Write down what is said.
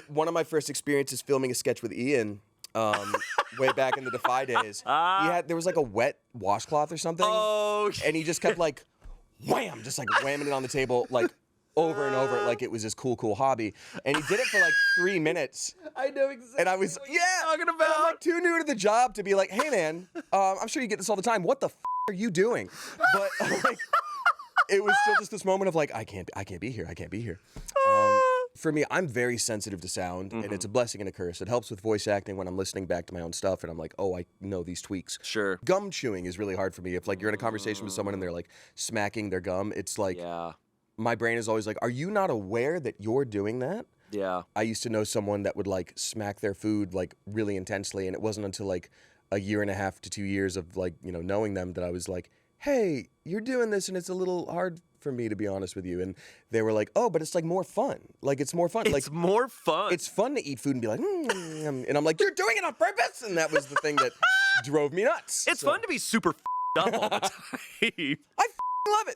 one of my first experiences filming a sketch with Ian, way back in the Defy days, there was like a wet washcloth or something. Oh, and he just kept like, wham, just like whamming it on the table, like over and over, like it was his cool hobby. And he did it for like 3 minutes. I know exactly. And I was, what you're talking about. And I'm like too new to the job to be like, hey man, I'm sure you get this all the time. What the are you doing? But like, it was still just this moment of like, I can't be here. For me, I'm very sensitive to sound, and it's a blessing and a curse. It helps with voice acting when I'm listening back to my own stuff, and I'm like, oh, I know these tweaks. Sure. Gum chewing is really hard for me. If like you're in a conversation with someone and they're like smacking their gum, it's like, my brain is always like, are you not aware that you're doing that? Yeah. I used to know someone that would like smack their food like really intensely, and it wasn't until like a year and a half to 2 years of like, knowing them that I was like, hey, you're doing this and it's a little hard for me, to be honest with you. And they were like, oh, but it's like more fun. Like it's more fun. It's more fun. It's fun to eit food and be like, and I'm like, you're doing it on purpose. And that was the thing that drove me nuts. It's fun to be super up all the time. I love it.